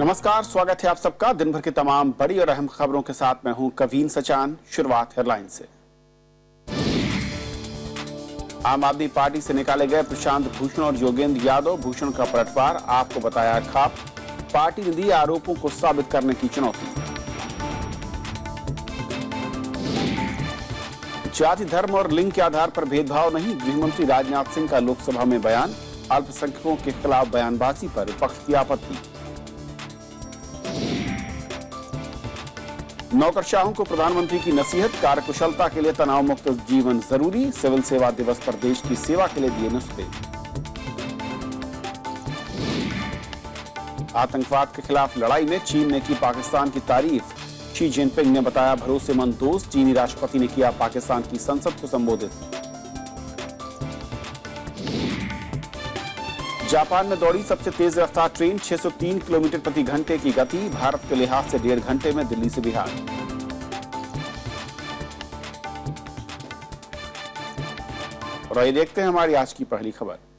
नमस्कार, स्वागत है आप सबका दिन भर की तमाम बड़ी और अहम खबरों के साथ मैं हूं कवीन सचान। शुरुआत हेडलाइन से। आम आदमी पार्टी से निकाले गए प्रशांत भूषण और योगेंद्र यादव। भूषण का पलटवार, आपको बताया खाप। पार्टी ने दिए आरोपों को साबित करने की चुनौती। जाति, धर्म और लिंग के आधार पर भेदभाव नहीं, गृहमंत्री राजनाथ सिंह का लोकसभा में बयान। अल्पसंख्यकों के खिलाफ बयानबाजी पर विपक्ष की आपत्ति। नौकरशाहों को प्रधानमंत्री की नसीहत, कार्यकुशलता के लिए तनाव मुक्त जीवन जरूरी। सिविल सेवा दिवस पर देश की सेवा के लिए दिए नुस्खे। आतंकवाद के खिलाफ लड़ाई में चीन ने की पाकिस्तान की तारीफ। शी जिनपिंग ने बताया भरोसेमंद दोस्त। चीनी राष्ट्रपति ने किया पाकिस्तान की संसद को संबोधित। जापान में दौड़ी सबसे तेज रफ्तार ट्रेन, 603 किलोमीटर प्रति घंटे की गति। भारत के लिहाज से 1.5 घंटे में दिल्ली से बिहार। और आइए देखते हैं हमारी आज की पहली खबर।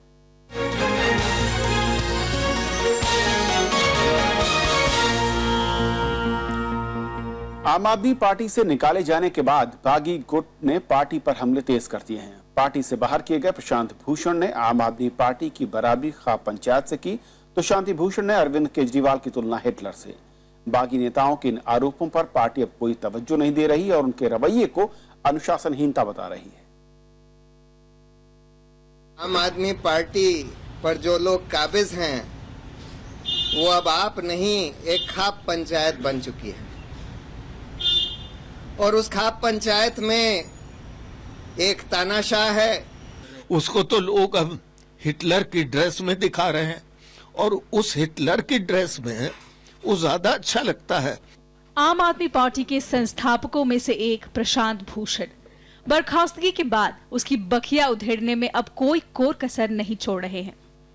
आम आदमी पार्टी से निकाले जाने के बाद बागी गुट ने पार्टी पर हमले तेज कर दिए हैं। पार्टी से बाहर किए गए प्रशांत भूषण ने आम आदमी पार्टी की बराबरी खाप पंचायत से की, तो शांति भूषण ने अरविंद केजरीवाल की तुलना हिटलर से। बागी नेताओं के इन आरोपों पर पार्टी अब कोई तवज्जो नहीं दे रही और उनके रवैये को अनुशासनहीनता बता रही है। आम आदमी पार्टी पर जो लोग काबिज हैं वो अब आप नहीं, एक खाप पंचायत बन चुकी है और उस खाप पंचायत में एक तानाशाह है। उसको तो लोग अब हिटलर की ड्रेस में दिखा रहे हैं और उस हिटलर की ड्रेस में वो ज्यादा अच्छा लगता है। आम आदमी पार्टी के संस्थापकों में से एक प्रशांत भूषण बर्खास्तगी के बाद उसकी बखिया उधेड़ने में अब कोई कोर कसर नहीं छोड़ रहे हैं।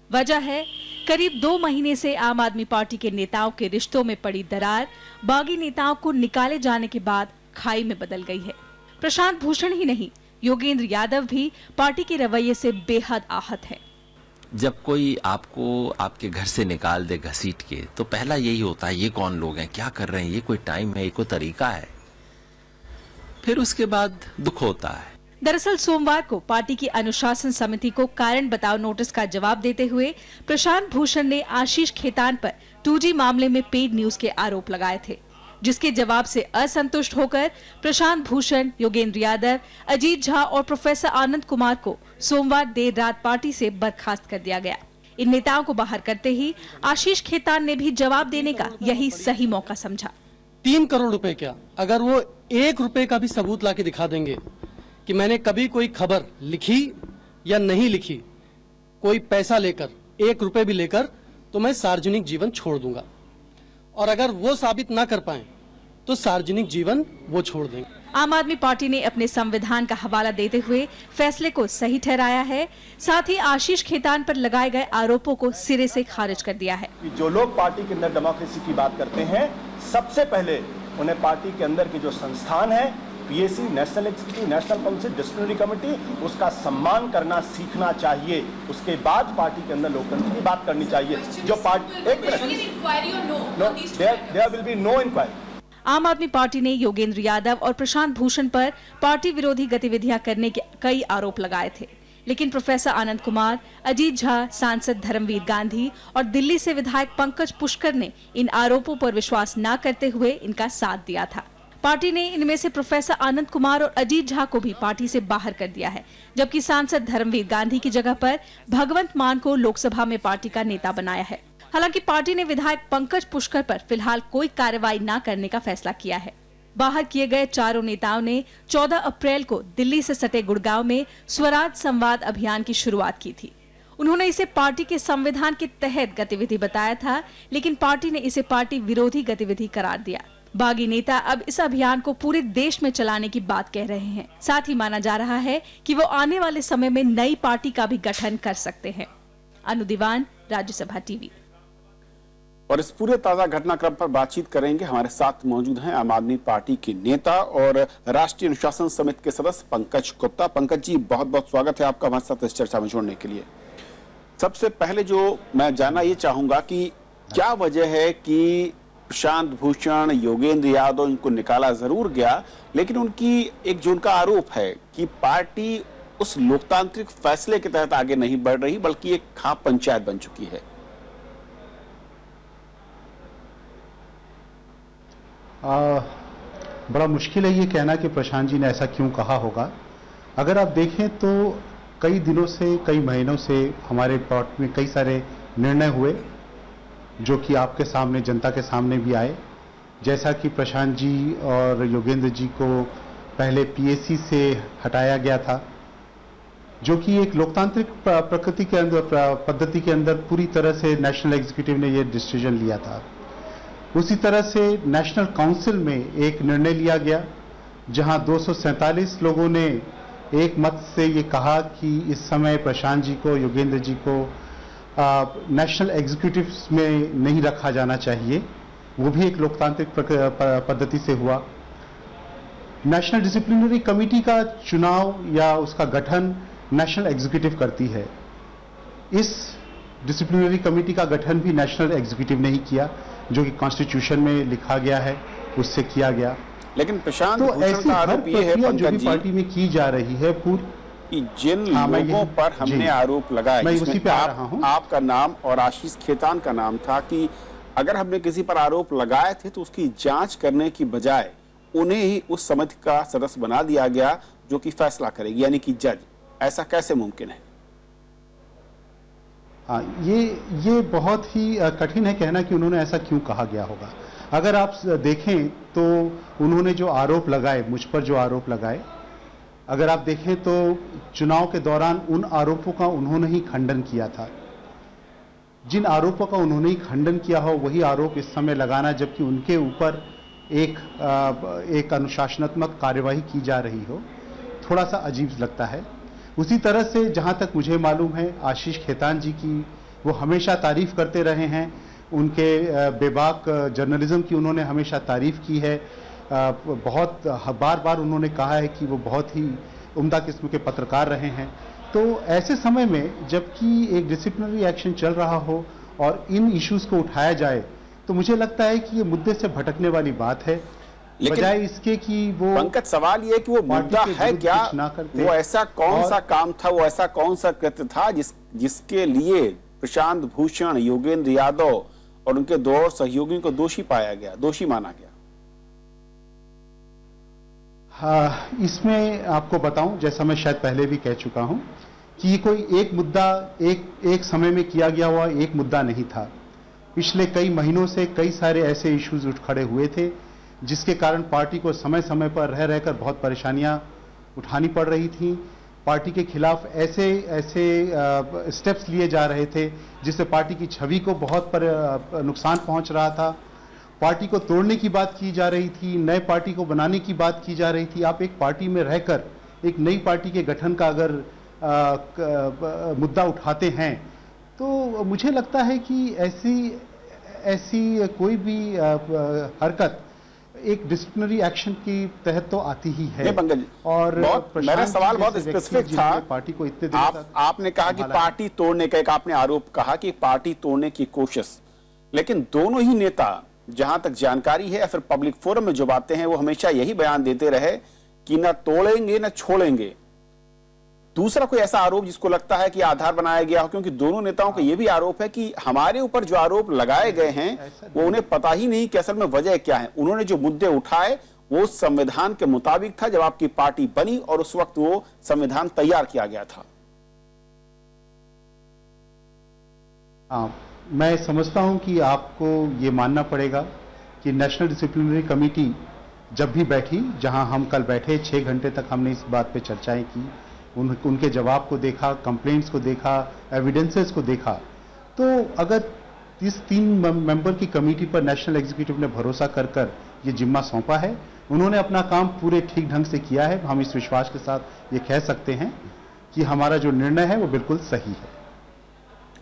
वजह है करीब 2 महीने से आम आदमी पार्टी के नेताओं के रिश्तों में पड़ी दरार बागी नेताओं को निकाले जाने के बाद खाई में बदल गई है। प्रशांत भूषण ही नहीं, योगेंद्र यादव भी पार्टी के रवैये से बेहद आहत है। जब कोई आपको आपके घर से निकाल दे घसीट के, तो पहला यही होता है, ये कौन लोग हैं, क्या कर रहे हैं, ये कोई टाइम है, ये कोई तरीका है। फिर उसके बाद दुख होता है। दरअसल सोमवार को पार्टी की अनुशासन समिति को कारण बताओ नोटिस का जवाब देते हुए प्रशांत भूषण ने आशीष खेतान पर 2G मामले में पेड न्यूज के आरोप लगाए थे, जिसके जवाब से असंतुष्ट होकर प्रशांत भूषण, योगेंद्र यादव, अजीत झा और प्रोफेसर आनंद कुमार को सोमवार देर रात पार्टी से बर्खास्त कर दिया गया। इन नेताओं को बाहर करते ही आशीष खेतान ने भी जवाब देने का यही सही मौका समझा। 3 करोड़ रुपए क्या, अगर वो 1 रुपए का भी सबूत लाके दिखा देंगे कि मैंने कभी कोई खबर लिखी या नहीं लिखी, कोई पैसा लेकर, 1 रुपए भी लेकर, तो मैं सार्वजनिक जीवन छोड़ दूंगा। और अगर वो साबित ना कर पाए तो सार्वजनिक जीवन वो छोड़ देंगे। आम आदमी पार्टी ने अपने संविधान का हवाला देते हुए फैसले को सही ठहराया है। साथ ही आशीष खेतान पर लगाए गए आरोपों को सिरे से खारिज कर दिया है। जो लोग पार्टी के अंदर डेमोक्रेसी की बात करते हैं, सबसे पहले उन्हें पार्टी के अंदर की जो संस्थान है, PAC, national executive, national council, disciplinary committee, उसका सम्मान करना सीखना चाहिए। उसके बाद पार्टी के अंदर लोकतंत्र की बात करनी चाहिए। जो party there will be no inquiry. Aam Aadmi party ने योगेंद्र यादव और प्रशांत भूषण पर पार्टी विरोधी गतिविधियां करने के कई आरोप लगाए थे, लेकिन प्रोफेसर आनंद कुमार, अजीत झा, सांसद धर्मवीर गांधी और दिल्ली से विधायक पंकज पुष्कर ने इन आरोपों पर विश्वास न करते हुए इनका साथ दिया था। पार्टी ने इनमें से प्रोफेसर आनंद कुमार और अजीत झा को भी पार्टी से बाहर कर दिया है, जबकि सांसद धर्मवीर गांधी की जगह पर भगवंत मान को लोकसभा में पार्टी का नेता बनाया है। हालांकि पार्टी ने विधायक पंकज पुष्कर पर फिलहाल कोई कार्रवाई न करने का फैसला किया है। बाहर किए गए चारों नेताओं ने 14 अप्रैल को दिल्ली से सटे गुड़गांव में स्वराज संवाद अभियान की शुरुआत की थी। उन्होंने इसे पार्टी के संविधान के तहत गतिविधि बताया था, लेकिन पार्टी ने इसे पार्टी विरोधी गतिविधि करार दिया। बागी नेता अब इस अभियान को पूरे देश में चलाने की बात कह रहे हैं। साथ ही माना जा रहा है कि वो आने वाले समय में नई पार्टी का भी गठन कर सकते हैं। अनु दीवान, राज्यसभा टीवी। और इस पूरे ताजा घटनाक्रम पर बातचीत करेंगे। हमारे साथ मौजूद हैं आम आदमी पार्टी के नेता और राष्ट्रीय अनुशासन समिति के सदस्य पंकज गुप्ता। पंकज जी, बहुत बहुत स्वागत है आपका हमारे साथ इस चर्चा में जोड़ने के लिए। सबसे पहले जो मैं जानना ये चाहूंगा कि क्या वजह है कि प्रशांत भूषण, योगेंद्र यादव, इनको निकाला जरूर गया, लेकिन उनकी एक जो उनका आरोप है कि पार्टी उस लोकतांत्रिक फैसले के तहत आगे नहीं बढ़ रही, बल्कि एक खाप पंचायत बन चुकी है? बड़ा मुश्किल है ये कहना कि प्रशांत जी ने ऐसा क्यों कहा होगा। अगर आप देखें तो कई दिनों से, कई महीनों से हमारे पार्टी में कई सारे निर्णय हुए जो कि आपके सामने, जनता के सामने भी आए। जैसा कि प्रशांत जी और योगेंद्र जी को पहले पीएसी से हटाया गया था, जो कि एक लोकतांत्रिक प्रकृति के अंदर, पद्धति के अंदर पूरी तरह से नेशनल एग्जीक्यूटिव ने ये डिसीजन लिया था। उसी तरह से नेशनल काउंसिल में एक निर्णय लिया गया जहां 247 लोगों ने एक मत से ये कहा कि इस समय प्रशांत जी को, योगेंद्र जी को नेशनल एग्जीक्यूटिव में नहीं रखा जाना चाहिए। वो भी एक लोकतांत्रिक पद्धति से हुआ। नेशनल डिसिप्लिनरी कमेटी का चुनाव या उसका गठन नेशनल एग्जीक्यूटिव करती है। इस डिसिप्लिनरी कमेटी का गठन भी नेशनल एग्जीक्यूटिव ने ही किया, जो कि कॉन्स्टिट्यूशन में लिखा गया है, उससे किया गया। लेकिन प्रशांत तो भूषण ऐसी का हर आरोप ये है प्रक्रिया जो पंकज भी जी पार्टी में की जा रही है कि जिन लोगों पर हमने आरोप लगाए, मैं उसी जिसमें पे आ रहा हूं। आपका नाम और आशीष खेतान का नाम था, कि अगर हमने किसी पर आरोप लगाए थे तो उसकी जांच करने की बजाय उन्हें ही उस समिति का सदस्य बना दिया गया जो कि फैसला करेगी, यानी कि जज। ऐसा कैसे मुमकिन है? हाँ, ये बहुत ही कठिन है कहना कि उन्होंने ऐसा क्यों कहा गया होगा। अगर आप देखें तो उन्होंने जो आरोप लगाए, मुझ पर जो आरोप लगाए, अगर आप देखें तो चुनाव के दौरान उन आरोपों का उन्होंने ही खंडन किया था। जिन आरोपों का उन्होंने ही खंडन किया हो वही आरोप इस समय लगाना, जबकि उनके ऊपर एक अनुशासनात्मक कार्यवाही की जा रही हो, थोड़ा सा अजीब लगता है। उसी तरह से जहां तक मुझे मालूम है, आशीष खेतान जी की वो हमेशा तारीफ करते रहे हैं। उनके बेबाक जर्नलिज्म की उन्होंने हमेशा तारीफ की है। बहुत बार बार उन्होंने कहा है कि वो बहुत ही उम्दा किस्म के पत्रकार रहे हैं। तो ऐसे समय में जबकि एक डिसिप्लिनरी एक्शन चल रहा हो और इन इश्यूज को उठाया जाए, तो मुझे लगता है कि ये मुद्दे से भटकने वाली बात है, बजाय इसके कि वो पंकज, सवाल ये कि वो मुद्दा है क्या, वो ऐसा कौन सा काम था, वो ऐसा कौन सा कृत्य था जिसके लिए प्रशांत भूषण, योगेंद्र यादव और उनके दो और सहयोगियों को दोषी पाया गया, दोषी माना गया? हाँ, इसमें आपको बताऊं, जैसा मैं शायद पहले भी कह चुका हूं, कि ये कोई एक मुद्दा एक समय में किया गया हुआ एक मुद्दा नहीं था। पिछले कई महीनों से कई सारे ऐसे इश्यूज उठ खड़े हुए थे जिसके कारण पार्टी को समय समय पर रह रहकर बहुत परेशानियां उठानी पड़ रही थी। पार्टी के खिलाफ ऐसे स्टेप्स लिए जा रहे थे जिससे पार्टी की छवि को बहुत नुकसान पहुंच रहा था। पार्टी को तोड़ने की बात की जा रही थी, नए पार्टी को बनाने की बात की जा रही थी। आप एक पार्टी में रहकर एक नई पार्टी के गठन का अगर मुद्दा उठाते हैं तो मुझे लगता है कि ऐसी कोई भी हरकत एक डिसिप्लिनरी एक्शन की तहत तो आती ही है। और मेरा सवाल बहुत स्पेसिफिक था। पार्टी को इतने दिन आपने कहा कि पार्टी तोड़ने का, एक आपने आरोप कहा कि पार्टी तोड़ने की कोशिश, लेकिन दोनों ही नेता, जहां तक जानकारी है या फिर पब्लिक फोरम में जो बातें हैं, वो हमेशा यही बयान देते रहे कि न तोड़ेंगे न छोड़ेंगे। दूसरा कोई ऐसा आरोप जिसको लगता है कि आधार बनाया गया हो, क्योंकि दोनों नेताओं का यह भी आरोप है कि हमारे ऊपर जो आरोप लगाए गए हैं वो उन्हें पता ही नहीं कि असल में वजह क्या है। उन्होंने जो मुद्दे उठाए वो संविधान के मुताबिक था जब आपकी पार्टी बनी और उस वक्त वो संविधान तैयार किया गया था। मैं समझता हूं कि आपको ये मानना पड़ेगा कि नेशनल डिसिप्लिनरी कमेटी जब भी बैठी, जहां हम कल बैठे 6 घंटे तक हमने इस बात पे चर्चाएं की, उनके जवाब को देखा, कंप्लेंट्स को देखा, एविडेंसेस को देखा, तो अगर इस 3 मेंबर की कमेटी पर नेशनल एग्जीक्यूटिव ने भरोसा कर ये जिम्मा सौंपा है, उन्होंने अपना काम पूरे ठीक ढंग से किया है। हम इस विश्वास के साथ ये कह सकते हैं कि हमारा जो निर्णय है वो बिल्कुल सही है।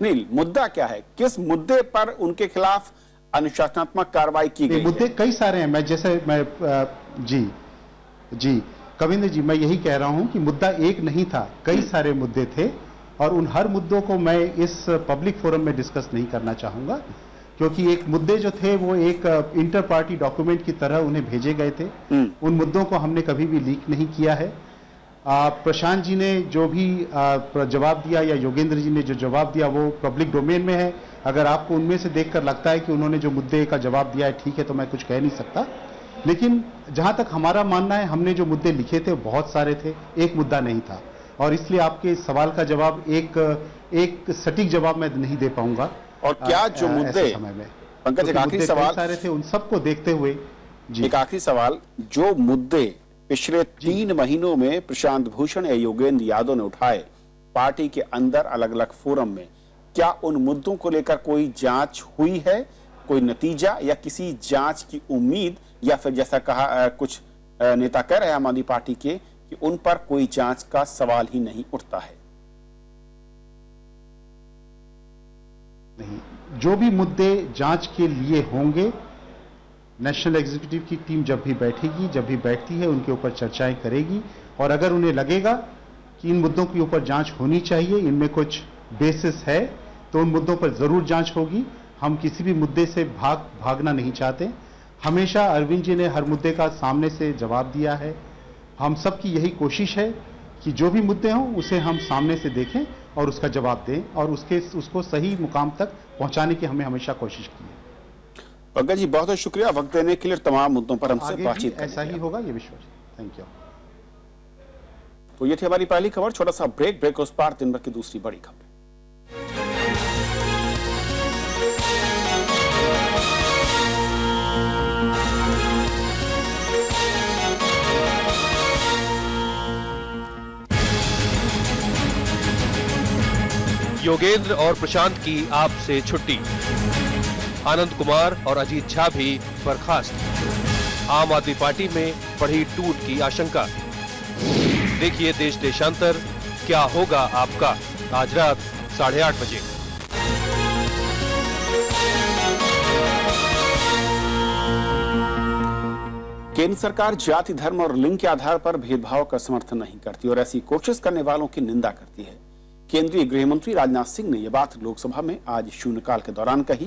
नहीं, मुद्दा क्या है, किस मुद्दे पर उनके खिलाफ अनुशासनात्मक कार्रवाई की गई? मुद्दे कई सारे हैं। जी कविंद्र जी, मैं यही कह रहा हूं कि मुद्दा एक नहीं था, कई सारे मुद्दे थे और उन हर मुद्दों को मैं इस पब्लिक फोरम में डिस्कस नहीं करना चाहूंगा। क्योंकि एक मुद्दे जो थे वो एक इंटर पार्टी डॉक्यूमेंट की तरह उन्हें भेजे गए थे। उन मुद्दों को हमने कभी भी लीक नहीं किया है। प्रशांत जी ने जो भी जवाब दिया या योगेंद्र जी ने जो जवाब दिया वो पब्लिक डोमेन में है। अगर आपको उनमें से देखकर लगता है कि उन्होंने जो मुद्दे का जवाब दिया है ठीक है, तो मैं कुछ कह नहीं सकता। लेकिन जहां तक हमारा मानना है, हमने जो मुद्दे लिखे थे बहुत सारे थे, एक मुद्दा नहीं था। और इसलिए आपके इस सवाल का जवाब एक सटीक जवाब मैं नहीं दे पाऊंगा। और क्या जो मुद्दे समय में पंकज, एक आखिरी सवाल सारे थे, उन सबको देखते हुए जी एक आखिरी सवाल, जो मुद्दे पिछले 3 महीनों में प्रशांत भूषण या योगेंद्र यादव ने उठाए पार्टी के अंदर अलग अलग फोरम में, क्या उन मुद्दों को लेकर कोई जांच हुई है, कोई नतीजा या किसी जांच की उम्मीद, या फिर जैसा कहा कुछ नेता कह रहे हैं आम आदमी पार्टी के कि उन पर कोई जांच का सवाल ही नहीं उठता है? नहीं, जो भी मुद्दे जांच के लिए होंगे, नेशनल एग्जीक्यूटिव की टीम जब भी बैठेगी, जब भी बैठती है, उनके ऊपर चर्चाएं करेगी। और अगर उन्हें लगेगा कि इन मुद्दों के ऊपर जांच होनी चाहिए, इनमें कुछ बेसिस है, तो उन मुद्दों पर जरूर जांच होगी। हम किसी भी मुद्दे से भागना नहीं चाहते। हमेशा अरविंद जी ने हर मुद्दे का सामने से जवाब दिया है। हम सबकी यही कोशिश है कि जो भी मुद्दे हों उसे हम सामने से देखें और उसका जवाब दें, और उसको सही मुकाम तक पहुंचाने की हमने हमेशा कोशिश की है। पंकज जी, बहुत बहुत शुक्रिया वक्त देने के लिए, तमाम मुद्दों पर हमसे बातचीत ऐसा ही होगा, ये विश्वास। Thank you. तो ये थी हमारी पहली खबर। छोटा सा ब्रेक उस पार दिन भर की दूसरी बड़ी खबर। योगेंद्र और प्रशांत की आपसे छुट्टी, आनंद कुमार और अजीत झा भी बर्खास्त, आम आदमी पार्टी में बढ़ी टूट की आशंका। देखिए देश देशांतर, क्या होगा आपका, आज रात 8:30 बजे। केंद्र सरकार जाति, धर्म और लिंग के आधार पर भेदभाव का समर्थन नहीं करती और ऐसी कोशिश करने वालों की निंदा करती है। केंद्रीय गृह मंत्री राजनाथ सिंह ने यह बात लोकसभा में आज शून्यकाल के दौरान कही।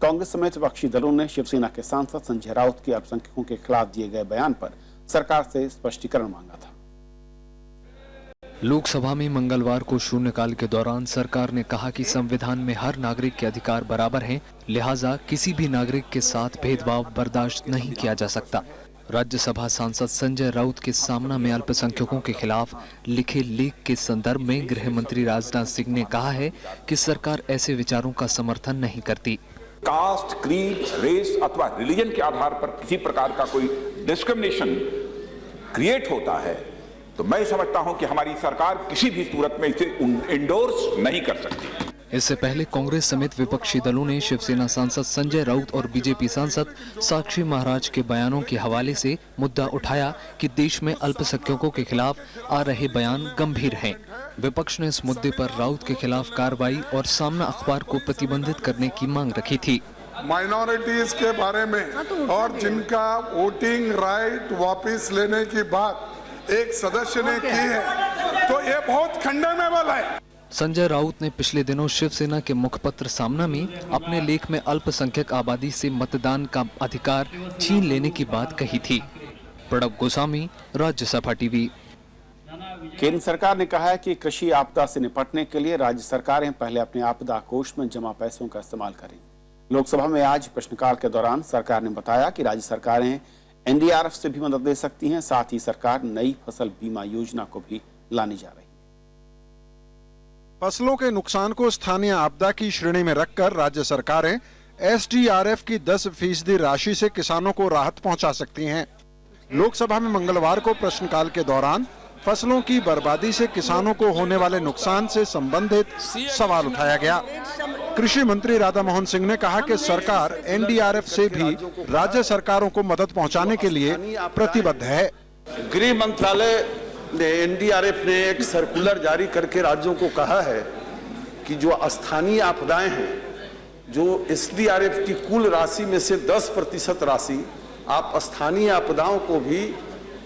कांग्रेस समेत विपक्षी दलों ने शिवसेना के सांसद संजय राउत के अल्पसंख्यकों के खिलाफ दिए गए बयान पर सरकार से स्पष्टीकरण मांगा था। लोकसभा में मंगलवार को शून्यकाल के दौरान सरकार ने कहा कि संविधान में हर नागरिक के अधिकार बराबर हैं, लिहाजा किसी भी नागरिक के साथ भेदभाव बर्दाश्त नहीं किया जा सकता। राज्यसभा सांसद संजय राउत के सामना में अल्पसंख्यकों के खिलाफ लिखे लेख के संदर्भ में गृह मंत्री राजनाथ सिंह ने कहा है कि सरकार ऐसे विचारों का समर्थन नहीं करती। कास्ट, क्रीड, रेस अथवा रिलीजन के आधार पर किसी प्रकार का कोई डिस्क्रिमिनेशन क्रिएट होता है तो मैं समझता हूं कि हमारी सरकार किसी भी सूरत में इसे इंडोर्स नहीं कर सकती। इससे पहले कांग्रेस समेत विपक्षी दलों ने शिवसेना सांसद संजय राउत और बीजेपी सांसद साक्षी महाराज के बयानों के हवाले से मुद्दा उठाया कि देश में अल्पसंख्यकों के खिलाफ आ रहे बयान गंभीर हैं। विपक्ष ने इस मुद्दे पर राउत के खिलाफ कार्रवाई और सामना अखबार को प्रतिबंधित करने की मांग रखी थी। माइनॉरिटीज के बारे में और जिनका वोटिंग राइट वापस लेने की बात एक सदस्य ने की है तो ये बहुत खंडनेबल है। संजय राउत ने पिछले दिनों शिवसेना के मुखपत्र सामना में अपने लेख में अल्पसंख्यक आबादी से मतदान का अधिकार छीन लेने की बात कही थी। प्रणब गोस्वामी, राज्यसभा टीवी। केंद्र सरकार ने कहा है कि कृषि आपदा से निपटने के लिए राज्य सरकारें पहले अपने आपदा कोष में जमा पैसों का इस्तेमाल करें। लोकसभा में आज प्रश्नकाल के दौरान सरकार ने बताया कि राज्य सरकारें एनडीआरएफ से भी मदद दे सकती हैं। साथ ही सरकार नई फसल बीमा योजना को भी लाने जा रही है। फसलों के नुकसान को स्थानीय आपदा की श्रेणी में रखकर राज्य सरकारें एसडीआरएफ की 10% राशि से किसानों को राहत पहुंचा सकती हैं। लोकसभा में मंगलवार को प्रश्नकाल के दौरान फसलों की बर्बादी से किसानों को होने वाले नुकसान से संबंधित सवाल उठाया गया। कृषि मंत्री राधा मोहन सिंह ने कहा कि सरकार एनडीआरएफ से भी राज्य सरकारों को मदद पहुंचाने के लिए प्रतिबद्ध है। गृह मंत्रालय ने एनडीआरएफ ने एक सर्कुलर जारी करके राज्यों को कहा है कि जो स्थानीय आपदाएं हैं, जो एसडीआरएफ की कुल राशि में से 10% राशि आप स्थानीय आपदाओं को भी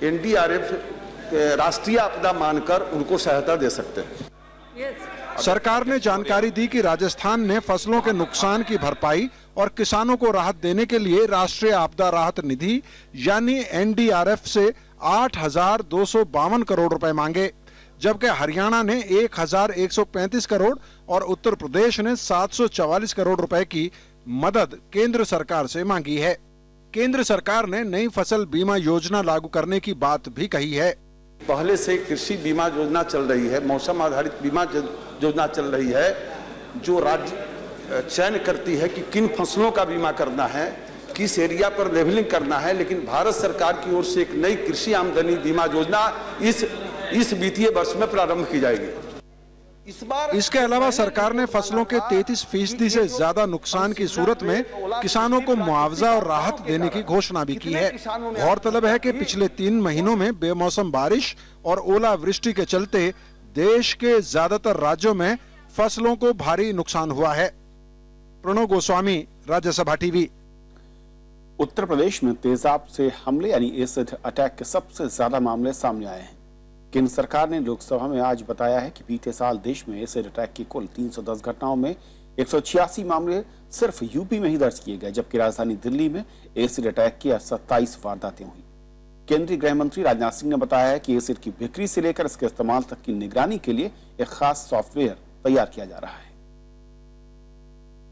एनडीआरएफ राष्ट्रीय आपदा मानकर उनको सहायता दे सकते हैं। सरकार ने जानकारी दी कि राजस्थान ने फसलों के नुकसान की भरपाई और किसानों को राहत देने के लिए राष्ट्रीय आपदा राहत निधि यानी NDRF से 8,252 करोड़ रुपए मांगे, जबकि हरियाणा ने 1,135 करोड़ और उत्तर प्रदेश ने 744 करोड़ रुपए की मदद केंद्र सरकार से मांगी है। केंद्र सरकार ने नई फसल बीमा योजना लागू करने की बात भी कही है। पहले से कृषि बीमा योजना चल रही है, मौसम आधारित बीमा योजना चल रही है, जो राज्य चयन करती है कि किन फसलों का बीमा करना है, किस एरिया पर लेवलिंग करना है। लेकिन भारत सरकार की ओर से एक नई कृषि आमदनी बीमा योजना इस वित्तीय वर्ष में प्रारंभ की जाएगी। इसके अलावा सरकार ने फसलों के 33% से ज्यादा नुकसान की सूरत में किसानों को मुआवजा और राहत देने की घोषणा भी की है। गौरतलब है कि पिछले 3 महीनों में बेमौसम बारिश और ओलावृष्टि के चलते देश के ज्यादातर राज्यों में फसलों को भारी नुकसान हुआ है। प्रणव गोस्वामी, राज्यसभा टीवी। उत्तर प्रदेश में तेजाब से हमले यानी एसिड अटैक के सबसे ज्यादा मामले सामने आए हैं। केंद्र सरकार ने लोकसभा में आज बताया है कि बीते साल देश में एसिड अटैक की कुल 310 घटनाओं में 186 मामले सिर्फ यूपी में ही दर्ज किए गए, जबकि राजधानी दिल्ली में एसिड अटैक की 27 वारदातें हुई। केंद्रीय गृह मंत्री राजनाथ सिंह ने बताया है कि एसिड की बिक्री से लेकर इसके इस्तेमाल तक की निगरानी के लिए एक खास सॉफ्टवेयर तैयार किया जा रहा है।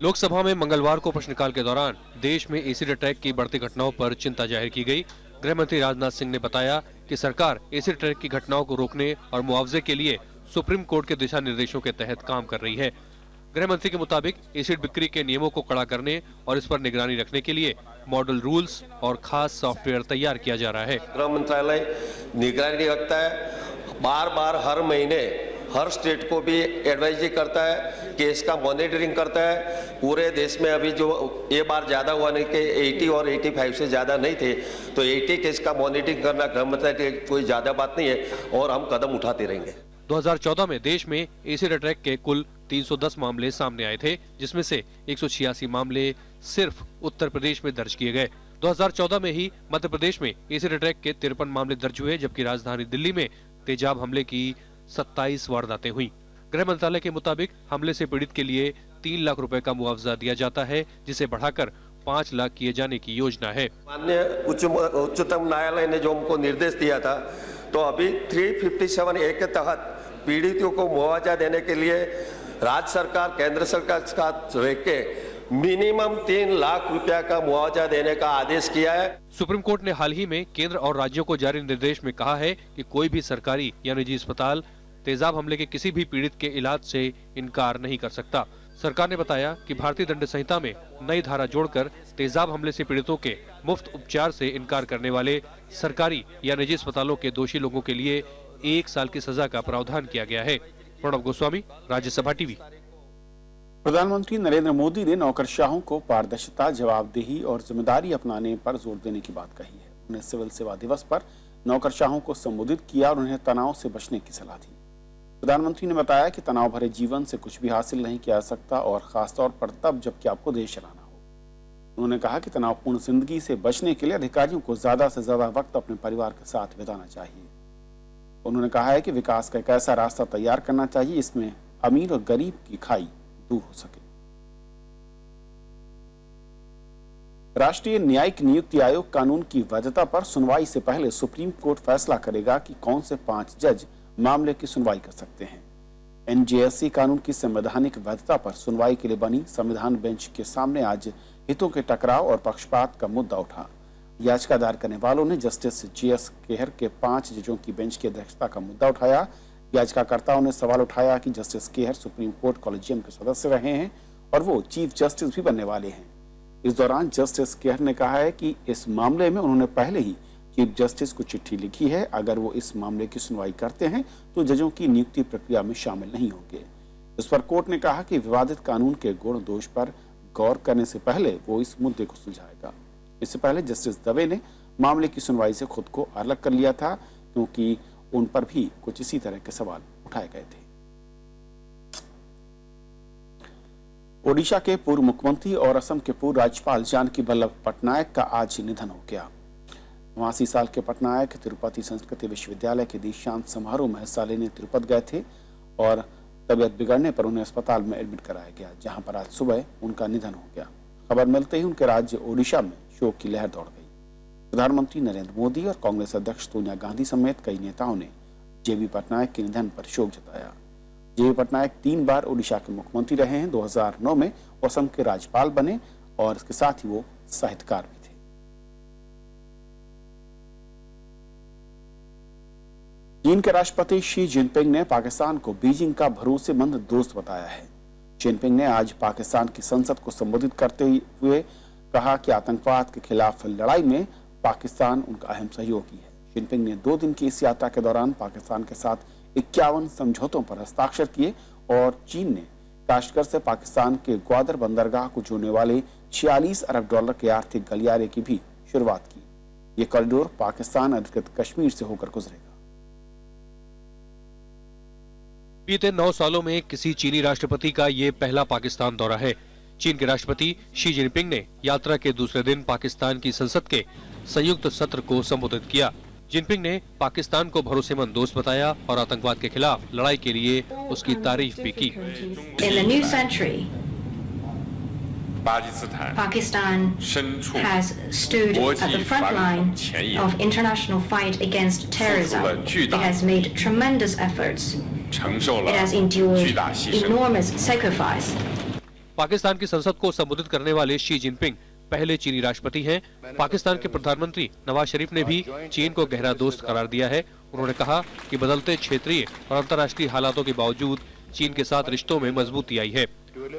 लोकसभा में मंगलवार को प्रश्नकाल के दौरान देश में एसिड अटैक की बढ़ती घटनाओं पर चिंता जाहिर की गई। गृह मंत्री राजनाथ सिंह ने बताया कि सरकार एसिड अटैक की घटनाओं को रोकने और मुआवजे के लिए सुप्रीम कोर्ट के दिशा निर्देशों के तहत काम कर रही है। गृह मंत्री के मुताबिक एसिड बिक्री के नियमों को कड़ा करने और इस पर निगरानी रखने के लिए मॉडल रूल्स और खास सॉफ्टवेयर तैयार किया जा रहा है। गृह मंत्रालय निगरानी रखता है, बार हर महीने हर स्टेट को भी एडवाइजरी करता है, केस का मॉनिटरिंग करता है। पूरे देश में अभी जो ये बार ज्यादा हुआ नहीं कि 80 और 85 से ज्यादा नहीं थे, तो 80 केस का मॉनिटरिंग करना गृह मंत्रालय की कोई ज्यादा बात नहीं है और हम कदम उठाते रहेंगे। 2014 में देश में एसिड अटैक के कुल 310 मामले सामने आए थे, जिसमें से 186 मामले सिर्फ उत्तर प्रदेश में दर्ज किए गए। 2014 में ही मध्य प्रदेश में एसिड अटैक के 53 मामले दर्ज हुए, जबकि राजधानी दिल्ली में तेजाब हमले की 27 वारदातें हुई। गृह मंत्रालय के मुताबिक हमले से पीड़ित के लिए 3 लाख रुपए का मुआवजा दिया जाता है, जिसे बढ़ाकर 5 लाख किए जाने की योजना है। माननीय उच्चतम न्यायालय ने जो हमको निर्देश दिया था, तो अभी 357A के तहत पीड़ितों को मुआवजा देने के लिए राज्य सरकार केंद्र सरकार के साथ रह के मिनिमम 3 लाख रुपया का मुआवजा देने का आदेश किया है। सुप्रीम कोर्ट ने हाल ही में केंद्र और राज्यों को जारी निर्देश में कहा है कि कोई भी सरकारी या निजी अस्पताल तेजाब हमले के किसी भी पीड़ित के इलाज से इनकार नहीं कर सकता। सरकार ने बताया कि भारतीय दंड संहिता में नई धारा जोड़कर तेजाब हमले से पीड़ितों के मुफ्त उपचार से इनकार करने वाले सरकारी या निजी अस्पतालों के दोषी लोगों के लिए 1 साल की सजा का प्रावधान किया गया है। प्रणव गोस्वामी, राज्यसभा टीवी। प्रधानमंत्री नरेंद्र मोदी ने नौकरशाहों को पारदर्शिता, जवाबदेही और जिम्मेदारी अपनाने पर जोर देने की बात कही है। उन्हें सिविल सेवा दिवस पर नौकरशाहों को संबोधित किया और उन्हें तनाव से बचने की सलाह दी। प्रधानमंत्री ने बताया कि तनाव भरे जीवन से कुछ भी हासिल नहीं किया जा सकता और खासतौर पर तब जबकि आपको देश चलाना हो। उन्होंने कहा कि तनावपूर्ण जिंदगी से बचने के लिए अधिकारियों को ज्यादा से ज्यादा वक्त अपने परिवार के साथ बिताना चाहिए। उन्होंने कहा है कि विकास का एक ऐसा रास्ता तैयार करना चाहिए इसमें अमीर और गरीब की खाई दूर हो सके। राष्ट्रीय न्यायिक नियुक्ति आयोग कानून की वैधता पर सुनवाई से पहले सुप्रीम कोर्ट फैसला करेगा कि कौन से 5 जज मामले की सुनवाई कर सकते हैं। एनजेएससी कानून की संवैधानिक वैधता पर सुनवाई के लिए बनी संविधान बेंच के सामने आज हितों के टकराव और पक्षपात का मुद्दा उठा। याचिका दायर करने वालों ने जस्टिस जीएस केहर के 5 जजों की बेंच की अध्यक्षता का मुद्दा उठाया। याचिकाकर्ताओं ने सवाल उठाया कि justice Kehar supreme court collegium के सदस्य रहे हैं और वो चीफ जस्टिस भी बनने वाले हैं। इस दौरान जस्टिस केहर ने कहा है कि इस मामले में उन्होंने पहले ही चीफ जस्टिस को चिट्ठी लिखी है। अगर वो इस मामले की सुनवाई करते हैं तो जजों की नियुक्ति प्रक्रिया में शामिल नहीं होंगे। इस पर कोर्ट ने कहा कि विवादित कानून के गुण दोष पर गौर करने से पहले वो इस मुद्दे को सुलझाएगा। इससे पहले जस्टिस दवे ने मामले की सुनवाई से खुद को अलग कर लिया था, क्योंकि उन पर भी कुछ इसी तरह के सवाल उठाए गए थे। ओडिशा के पूर्व मुख्यमंत्री और असम के पूर्व राज्यपाल जानकी वल्लभ पटनायक का आज निधन हो गया। 89 साल के पटनायक तिरुपति संस्कृत विश्वविद्यालय के दीक्षांत समारोह में हिस्सा लेने तिरुपति गए थे और तबीयत बिगड़ने पर उन्हें अस्पताल में एडमिट कराया गया, जहां पर आज सुबह उनका निधन हो गया। खबर मिलते ही उनके राज्य ओडिशा में शोक की लहर दौड़ गई। प्रधानमंत्री नरेंद्र मोदी और कांग्रेस अध्यक्ष सोनिया गांधी समेत कई नेताओं ने जेबी पटनायक के निधन पर शोक जताया। जेबी पटनायक 3 बार ओडिशा के मुख्यमंत्री रहे हैं। 2009 में वो असम के राज्यपाल बने और इसके साथ ही वो साहित्यकार भी थे। चीन के राष्ट्रपति शी जिनपिंग ने पाकिस्तान को बीजिंग का भरोसेमंद दोस्त बताया है। जिनपिंग ने आज पाकिस्तान की संसद को संबोधित करते हुए कहा कि आतंकवाद के खिलाफ लड़ाई में पाकिस्तान उनका अहम सहयोगी है। जिनपिंग ने 2 दिन की इस यात्रा के दौरान पाकिस्तान के साथ 51 समझौतों पर हस्ताक्षर किए और चीन ने काश्गर से पाकिस्तान के ग्वादर बंदरगाह को जोड़ने वाले $46 अरब के आर्थिक गलियारे की भी शुरुआत की। ये कॉरिडोर पाकिस्तान अधिकृत कश्मीर से होकर गुजरेगा। बीते 9 सालों में किसी चीनी राष्ट्रपति का ये पहला पाकिस्तान दौरा है। चीन के राष्ट्रपति शी जिनपिंग ने यात्रा के दूसरे दिन पाकिस्तान की संसद के संयुक्त सत्र को संबोधित किया। जिनपिंग ने पाकिस्तान को भरोसेमंद दोस्त बताया और आतंकवाद के खिलाफ लड़ाई के लिए उसकी तारीफ भी की। Pakistan has stood at the front line of international fight against terrorism. It has made tremendous efforts. It has endured enormous sacrifice. Pakistan की संसद को संबोधित करने वाले शी जिनपिंग पहले चीनी राष्ट्रपति हैं। पाकिस्तान के प्रधानमंत्री नवाज शरीफ ने भी चीन को गहरा दोस्त करार दिया है। उन्होंने कहा कि बदलते क्षेत्रीय और अंतर्राष्ट्रीय हालातों के बावजूद चीन के साथ रिश्तों में मजबूती आई है।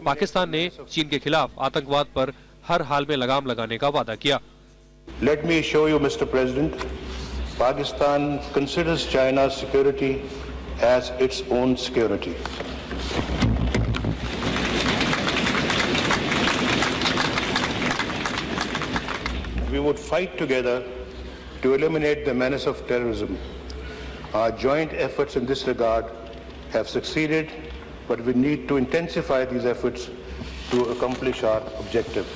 पाकिस्तान ने चीन के खिलाफ आतंकवाद पर हर हाल में लगाम लगाने का वादा किया। Let me show you, Mr. President, Pakistan considers China's security as its own security. We would fight together to eliminate the menace of terrorism. Our joint efforts in this regard have succeeded, but we need to intensify these efforts to accomplish our objective.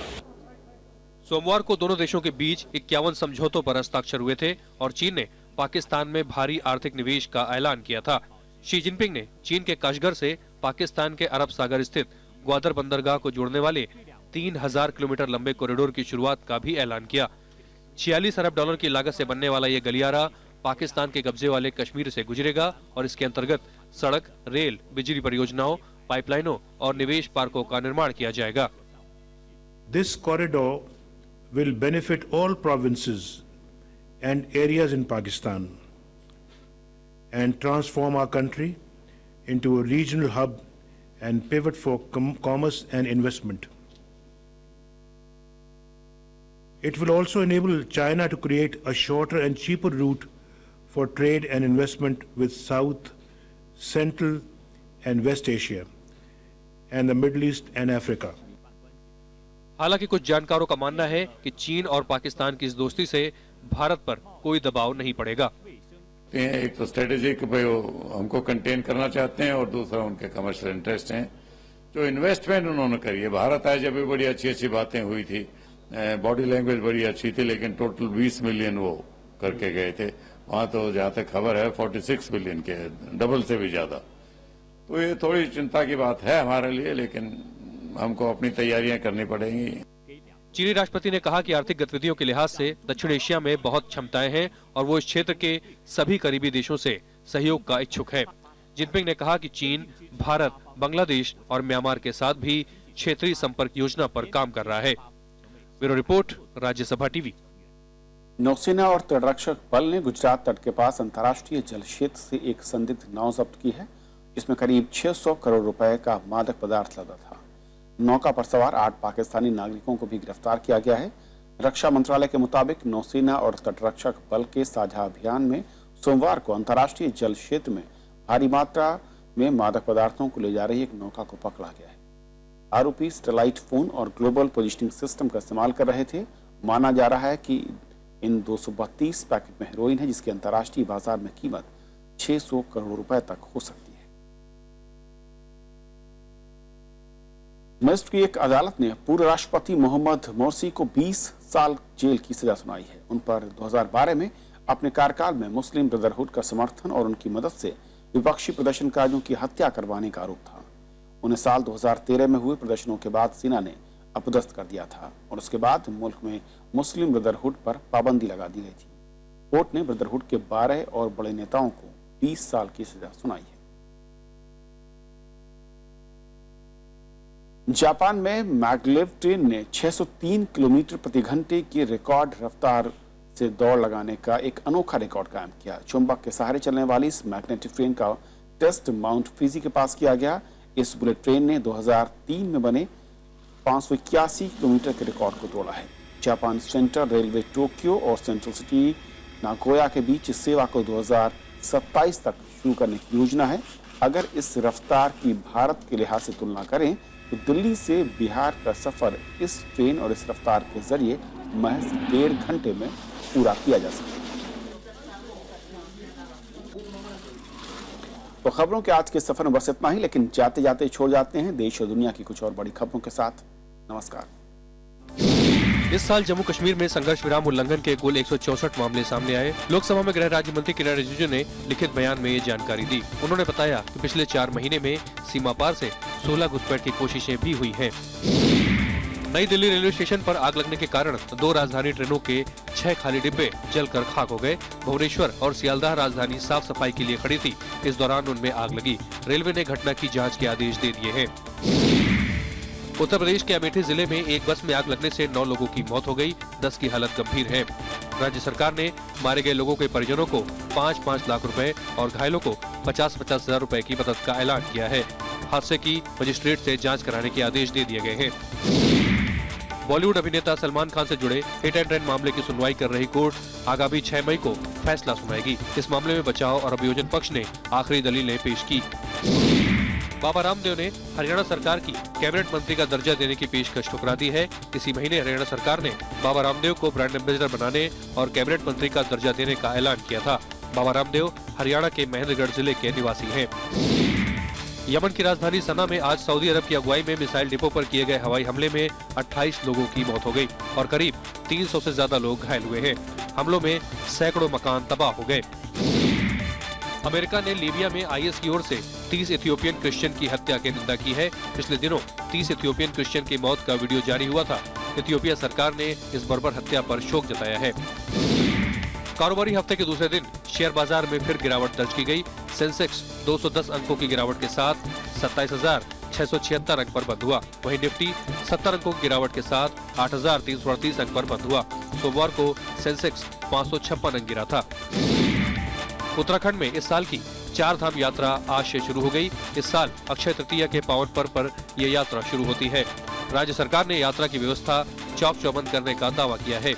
सोमवार को दोनों देशों के बीच 51 समझौतों पर हस्ताक्षर हुए थे और चीन ने पाकिस्तान में भारी आर्थिक निवेश का ऐलान किया था। शी जिनपिंग ने चीन के काश्गर से पाकिस्तान के अरब सागर स्थित ग्वादर बंदरगाह को जोड़ने वाले 3000 किलोमीटर लंबे कॉरिडोर की शुरुआत का भी ऐलान किया। $46 अरब की लागत से बनने वाला ये गलियारा पाकिस्तान के कब्जे वाले कश्मीर से गुजरेगा और इसके अंतर्गत सड़क, रेल, बिजली परियोजनाओं, पाइपलाइनों और निवेश पार्कों का निर्माण किया जाएगा। This corridor will benefit all provinces and areas in Pakistan and transform our country into a regional hub and pivot for commerce and investment. It will also enable China to create a shorter and cheaper route for trade and investment with South, Central and West Asia and the Middle East and Africa. हालांकि कुछ जानकारों का मानना है कि चीन और पाकिस्तान की इस दोस्ती से भारत पर कोई दबाव नहीं पड़ेगा। एक तो स्ट्रेटेजिक हमको कंटेन करना चाहते हैं और दूसरा उनके कमर्शियल इंटरेस्ट हैं। जो इन्वेस्टमेंट उन्होंने करी है, भारत आए जब भी बड़ी अच्छी अच्छी बातें हुई थी, बॉडी लैंग्वेज बड़ी अच्छी थी, लेकिन टोटल 20 मिलियन वो करके गए थे। वहां तो जहां तक खबर है 46 मिलियन के, डबल से भी ज्यादा। तो ये थोड़ी चिंता की बात है हमारे लिए, लेकिन हमको अपनी तैयारियां करनी पड़ेंगी। चीनी राष्ट्रपति ने कहा कि आर्थिक गतिविधियों के लिहाज से दक्षिण एशिया में बहुत क्षमताएं हैं और वो इस क्षेत्र के सभी करीबी देशों से सहयोग का इच्छुक है। जिनपिंग ने कहा कि चीन, भारत, बांग्लादेश और म्यांमार के साथ भी क्षेत्रीय संपर्क योजना पर काम कर रहा है। Bureau report, Rajya Sabha TV. नौसेना और तटरक्षक बल ने गुजरात तट के पास अंतर्राष्ट्रीय जल क्षेत्र से एक संदिग्ध नाव जब्त की है, जिसमें करीब 600 करोड़ रुपए का मादक पदार्थ लदा था। नौका पर सवार 8 पाकिस्तानी नागरिकों को भी गिरफ्तार किया गया है। रक्षा मंत्रालय के मुताबिक नौसेना और तटरक्षक बल के साझा अभियान में सोमवार को अंतर्राष्ट्रीय जल क्षेत्र में भारी मात्रा में मादक पदार्थों को ले जा रही एक नौका को पकड़ा गया है। आरोपी स्टेलाइट फोन और ग्लोबल पोजिशनिंग सिस्टम का इस्तेमाल कर रहे थे। माना जा रहा है कि इन 232 पैकेट में हेरोइन है, जिसकी अंतर्राष्ट्रीय बाजार में कीमत 600 करोड़ रुपए तक हो सकती है। मिस्र की एक अदालत ने पूर्व राष्ट्रपति मोहम्मद मोर्सी को 20 साल जेल की सजा सुनाई है। उन पर 2012 में अपने कार्यकाल में मुस्लिम ब्रदरहुड का समर्थन और उनकी मदद से विपक्षी प्रदर्शनकारियों की हत्या करवाने का आरोप था। उन्हें साल 2013 में हुए प्रदर्शनों के बाद सेना ने अपदस्थ कर दिया था और उसके बाद मुल्क में मुस्लिम ब्रदरहुड पर पाबंदी लगा दी गई थी। कोर्ट ने ब्रदरहुड के 12 और बड़े नेताओं को 20 साल की सजा सुनाई है। जापान में मैगलेव ट्रेन ने 603 किलोमीटर प्रति घंटे की रिकॉर्ड रफ्तार से दौड़ लगाने का एक अनोखा रिकॉर्ड कायम किया। चुंबक के सहारे चलने वाली इस मैग्नेटिक ट्रेन का टेस्ट माउंट फिजी के पास किया गया। इस बुलेट ट्रेन ने 2003 में बने 581 किलोमीटर के रिकॉर्ड को तोड़ा है। जापान सेंट्रल रेलवे टोक्यो और सेंट्रल सिटी नागोया के बीच इस सेवा को 2027 तक शुरू करने की योजना है। अगर इस रफ्तार की भारत के लिहाज से तुलना करें तो दिल्ली से बिहार का सफर इस ट्रेन और इस रफ्तार के जरिए महज 1.5 घंटे में पूरा किया जा सकता है। तो खबरों के आज के सफर में बस इतना ही, लेकिन जाते जाते छोड़ जाते हैं देश और दुनिया की कुछ और बड़ी खबरों के साथ। नमस्कार। इस साल जम्मू कश्मीर में संघर्ष विराम उल्लंघन के कुल 164 मामले सामने आए। लोकसभा में गृह राज्य मंत्री किरेन रिजिजू ने लिखित बयान में ये जानकारी दी। उन्होंने बताया कि पिछले 4 महीने में सीमा पार से 16 घुसपैठ की कोशिशें भी हुई हैं। नई दिल्ली रेलवे स्टेशन पर आग लगने के कारण 2 राजधानी ट्रेनों के 6 खाली डिब्बे जलकर खाक हो गए। भुवनेश्वर और सियालदाह राजधानी साफ सफाई के लिए खड़ी थी। इस दौरान उनमें आग लगी। रेलवे ने घटना की जांच के आदेश दे दिए हैं। उत्तर प्रदेश के अमेठी जिले में एक बस में आग लगने से 9 लोगों की मौत हो गई, 10 की हालत गंभीर है। राज्य सरकार ने मारे गए लोगों के परिजनों को 5-5 लाख रुपए और घायलों को 50-50 हजार रुपए की मदद का ऐलान किया है। हादसे की मजिस्ट्रेट से जांच कराने के आदेश दे दिए गए हैं। बॉलीवुड अभिनेता सलमान खान से जुड़े हिट एंड रन मामले की सुनवाई कर रही कोर्ट आगामी 6 मई को फैसला सुनाएगी। इस मामले में बचाव और अभियोजन पक्ष ने आखिरी दलीलें पेश की। बाबा रामदेव ने हरियाणा सरकार की कैबिनेट मंत्री का दर्जा देने की पेशकश ठुकरा दी है। इसी महीने हरियाणा सरकार ने बाबा रामदेव को ब्रांड एम्बेसडर बनाने और कैबिनेट मंत्री का दर्जा देने का ऐलान किया था। बाबा रामदेव हरियाणा के महेंद्रगढ़ जिले के निवासी हैं। यमन की राजधानी सना में आज सऊदी अरब की अगुवाई में मिसाइल डिपो पर किए गए हवाई हमले में 28 लोगों की मौत हो गई और करीब 300 से ज्यादा लोग घायल हुए हैं। हमलों में सैकड़ों मकान तबाह हो गए। अमेरिका ने लीबिया में आईएस की ओर से 30 इथियोपियन क्रिश्चियन की हत्या की निंदा की है। पिछले दिनों 30 इथियोपियन क्रिश्चियन की मौत का वीडियो जारी हुआ था। इथियोपिया सरकार ने इस बर्बर हत्या पर शोक जताया है। कारोबारी हफ्ते के दूसरे दिन शेयर बाजार में फिर गिरावट दर्ज की गई। सेंसेक्स 210 अंकों की गिरावट के साथ 27,676 अंक पर बंद हुआ। वहीं निफ्टी 70 अंकों की गिरावट के साथ 8,338 अंक पर बंद हुआ। सोमवार को सेंसेक्स 556 अंक गिरा था। उत्तराखंड में इस साल की 4 धाम यात्रा आज से शुरू हो गई। इस साल अक्षय तृतीया के पावन पर्व पर यह यात्रा शुरू होती है। राज्य सरकार ने यात्रा की व्यवस्था चौक चौबंद करने का दावा किया है।